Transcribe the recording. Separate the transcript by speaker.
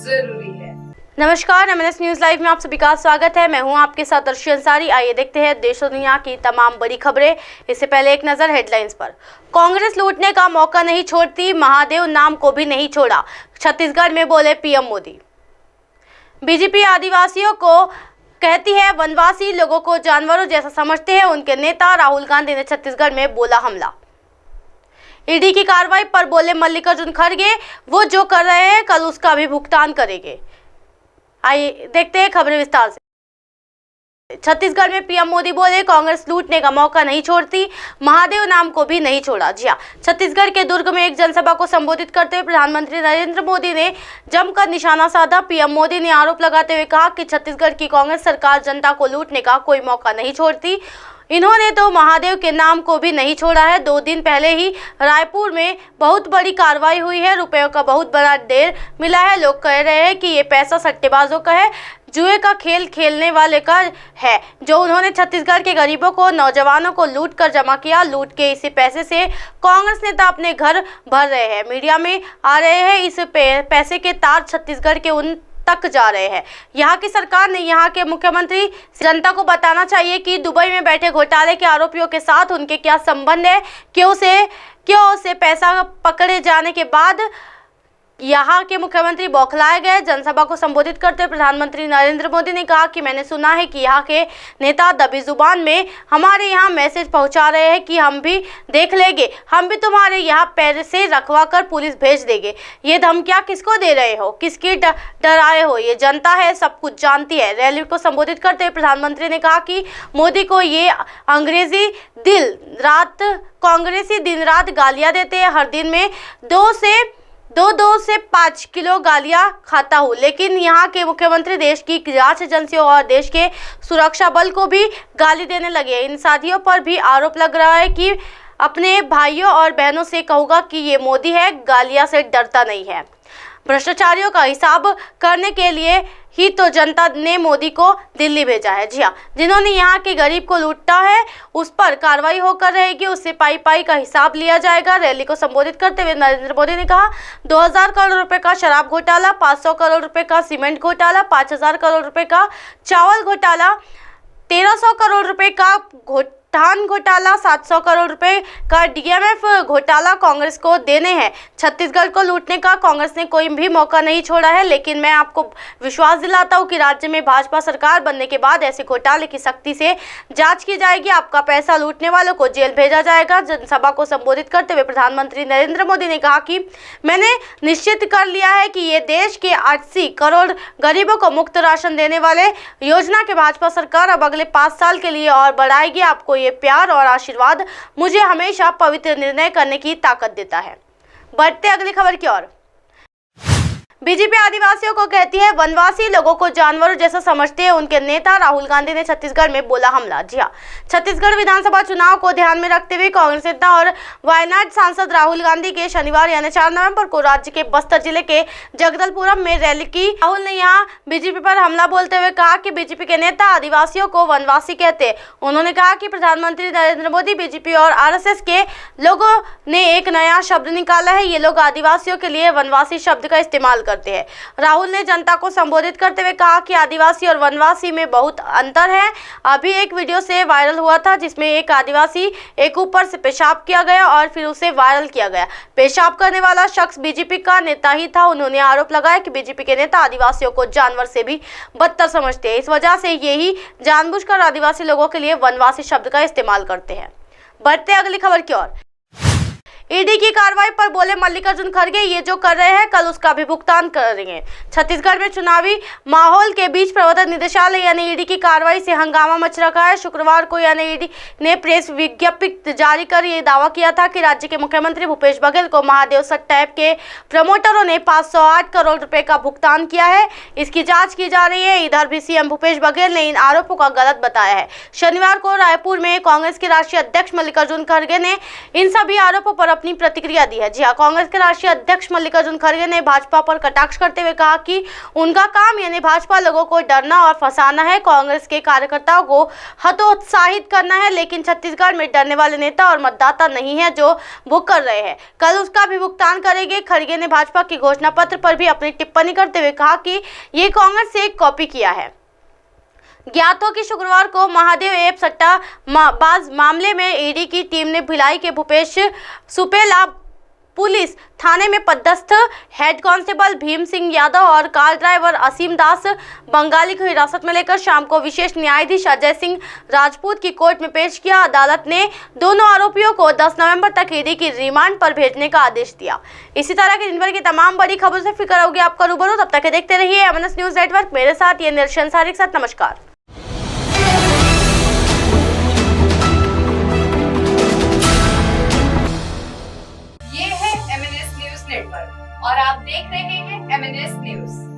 Speaker 1: जरूरी है।
Speaker 2: नमस्कार, एमएनएस न्यूज लाइव में आप सभी का स्वागत है। मैं हूं आपके साथ अर्शी अंसारी। आइए देखते हैं देश और दुनिया की तमाम बड़ी खबरें। इससे पहले एक नजर हेडलाइंस पर। कांग्रेस लूटने का मौका नहीं छोड़ती, महादेव नाम को भी नहीं छोड़ा, छत्तीसगढ़ में बोले पीएम मोदी। बीजेपी आदिवासियों को कहती है वनवासी लोगों को जानवरों जैसा समझते हैं। उनके नेता राहुल गांधी ने छत्तीसगढ़ में बोला हमला। ईडी की कार्रवाई पर बोले मल्लिकार्जुन खड़गे, वो जो कर रहे हैं कल उसका भी भुगतान करेंगे। आइए देखते हैं खबरें विस्तार से। छत्तीसगढ़ में पीएम मोदी बोले कांग्रेस लूटने का मौका नहीं छोड़ती, महादेव नाम को भी नहीं छोड़ा। जी हां, छत्तीसगढ़ के दुर्ग में एक जनसभा को संबोधित करते हुए प्रधानमंत्री नरेंद्र मोदी ने जमकर निशाना साधा। पीएम मोदी ने आरोप लगाते हुए कहा कि छत्तीसगढ़ की कांग्रेस सरकार जनता को लूटने का कोई मौका नहीं छोड़ती। इन्होंने तो महादेव के नाम को भी नहीं छोड़ा है। 2 दिन पहले ही रायपुर में बहुत बड़ी कार्रवाई हुई है। रुपयों का बहुत बड़ा ढेर मिला है। लोग कह रहे हैं कि ये पैसा सट्टेबाजों का है, जुए का खेल खेलने वाले का है, जो उन्होंने छत्तीसगढ़ के गरीबों को, नौजवानों को लूट कर जमा किया। लूट के इसी पैसे से कांग्रेस नेता अपने घर भर रहे हैं। मीडिया में आ रहे हैं इस पैसे के तार छत्तीसगढ़ के उन तक जा रहे हैं। यहाँ की सरकार ने, यहाँ के मुख्यमंत्री जनता को बताना चाहिए कि दुबई में बैठे घोटाले के आरोपियों के साथ उनके क्या संबंध है। क्यों से पैसा पकड़े जाने के बाद यहाँ के मुख्यमंत्री बौखलाए गए। जनसभा को संबोधित करते हुए प्रधानमंत्री नरेंद्र मोदी ने कहा कि मैंने सुना है कि यहाँ के नेता दबी जुबान में हमारे यहाँ मैसेज पहुँचा रहे हैं कि हम भी देख लेंगे, हम भी तुम्हारे यहाँ पैसे रखवा कर पुलिस भेज देंगे। ये धमकियाँ किसको दे रहे हो, किसकी डराए हो? ये जनता है, सब कुछ जानती है। रैली को संबोधित करते हुए प्रधानमंत्री ने कहा कि मोदी को ये कांग्रेसी दिन रात गालियाँ देते हैं। हर दिन में 2 से 5 किलो गालियां खाता हूँ, लेकिन यहाँ के मुख्यमंत्री देश की जांच एजेंसियों और देश के सुरक्षा बल को भी गाली देने लगे। इन साथियों पर भी आरोप लग रहा है कि अपने भाइयों और बहनों से कहूँगा कि ये मोदी है, गालियां से डरता नहीं है। भ्रष्टाचारियों का हिसाब करने के लिए ही तो जनता ने मोदी को दिल्ली भेजा है। जी हाँ, जिन्होंने यहाँ के गरीब को लूटा है उस पर कार्रवाई होकर रहेगी, उससे पाई का हिसाब लिया जाएगा। रैली को संबोधित करते हुए नरेंद्र मोदी ने कहा 2000 करोड़ रुपए का शराब घोटाला, 500 करोड़ रुपए का सीमेंट घोटाला, 5000 करोड़ रुपए का चावल घोटाला, 1300 करोड़ रुपए का धान घोटाला, 700 करोड़ रुपए का डीएमएफ घोटाला कांग्रेस को देने हैं। छत्तीसगढ़ को लूटने का कांग्रेस ने कोई भी मौका नहीं छोड़ा है, लेकिन मैं आपको विश्वास दिलाता हूं कि राज्य में भाजपा सरकार बनने के बाद ऐसे घोटाले की सख्ती से जांच की जाएगी। आपका पैसा लूटने वालों को जेल भेजा जाएगा। जनसभा को संबोधित करते हुए प्रधानमंत्री नरेंद्र मोदी ने कहा कि मैंने निश्चित कर लिया है कि ये देश के 80 करोड़ गरीबों को मुफ्त राशन देने वाले योजना के भाजपा सरकार अब अगले 5 साल के लिए और बढ़ाएगी। आपको ये प्यार और आशीर्वाद मुझे हमेशा पवित्र निर्णय करने की ताकत देता है। बढ़ते अगली खबर की ओर। बीजेपी आदिवासियों को कहती है वनवासी लोगों को जानवरों जैसा समझते हैं। उनके नेता राहुल गांधी ने छत्तीसगढ़ में बोला हमला। जी हां, छत्तीसगढ़ विधानसभा चुनाव को ध्यान में रखते हुए कांग्रेस नेता और वायनाड सांसद राहुल गांधी के शनिवार यानी 4 नवंबर को राज्य के बस्तर जिले के जगदलपुरम में रैली की। राहुल ने यहाँ बीजेपी पर हमला बोलते हुए कहा कि बीजेपी के नेता आदिवासियों को वनवासी कहते हैं। उन्होंने कहा कि प्रधानमंत्री नरेंद्र मोदी, बीजेपी और आरएसएस के लोगों ने एक नया शब्द निकाला है। ये लोग आदिवासियों के लिए वनवासी शब्द का इस्तेमाल करते हैं। राहुल ने जनता को संबोधित करते हुए कहा कि आदिवासी और वनवासी में बहुत अंतर है। अभी एक वीडियो से वायरल हुआ था जिसमें एक आदिवासी एक ऊपर से पेशाब किया गया और फिर उसे वायरल किया गया। पेशाब करने वाला शख्स बीजेपी का नेता ही था। उन्होंने आरोप लगाया कि बीजेपी के नेता आदिवासियों को जानवर से भी बदतर समझते हैं। इस वजह से यही जानबूझकर आदिवासी लोगों के लिए वनवासी शब्द का इस्तेमाल करते हैं। बढ़ते अगली खबर की ओर। ईडी की कार्रवाई पर बोले मल्लिकार्जुन खड़गे, ये जो कर रहे हैं कल उसका भी भुगतान करेंगे। छत्तीसगढ़ में चुनावी माहौल के बीच प्रवर्तन निदेशालय यानी ईडी की कार्रवाई से हंगामा मच रखा है। शुक्रवार को यानी ईडी ने प्रेस विज्ञप्ति जारी कर ये दावा किया था कि राज्य के मुख्यमंत्री भूपेश बघेल को महादेव सट्टा ऐप के प्रमोटरों ने 508 करोड़ रुपए का भुगतान किया है। इसकी जाँच की जा रही है। इधर भी सीएम भूपेश बघेल ने इन आरोपों का गलत बताया है। शनिवार को रायपुर में कांग्रेस के राष्ट्रीय अध्यक्ष मल्लिकार्जुन खड़गे ने इन सभी आरोपों पर अपनी प्रतिक्रिया दी है। जी हाँ, कांग्रेस के राष्ट्रीय अध्यक्ष मल्लिकार्जुन खड़गे ने भाजपा पर कटाक्ष करते हुए कहा कि उनका काम यानी भाजपा लोगों को डरना और फंसाना है, कांग्रेस के कार्यकर्ताओं को हतोत्साहित करना है, लेकिन छत्तीसगढ़ में डरने वाले नेता और मतदाता नहीं है जो वो कर रहे हैं, कल उसका भी भुगतान करेंगे। खड़गे ने भाजपा की घोषणा पत्र पर भी अपनी टिप्पणी करते हुए कहा कि ये कांग्रेस से कॉपी किया है। ज्ञात हो कि शुक्रवार को महादेव ऐप सट्टाबाज मामले में ईडी की टीम ने भिलाई के भूपेश सुपेला पुलिस थाने में पदस्थ हेड कांस्टेबल भीम सिंह यादव और कार ड्राइवर असीम दास बंगाली को हिरासत में लेकर शाम को विशेष न्यायाधीश अजय सिंह राजपूत की कोर्ट में पेश किया। अदालत ने दोनों आरोपियों को 10 नवंबर तक ईडी की रिमांड पर भेजने का आदेश दिया। इसी तरह के दिन भर की तमाम बड़ी खबरों से फिक्र होगी आपका रूबरू। तब तक देखते रहिए एमएनएस न्यूज नेटवर्क। मेरे साथ ये निरशन सारी के साथ नमस्कार।
Speaker 1: ये है एमएनएस न्यूज नेटवर्क और आप देख रहे हैं एमएनएस न्यूज।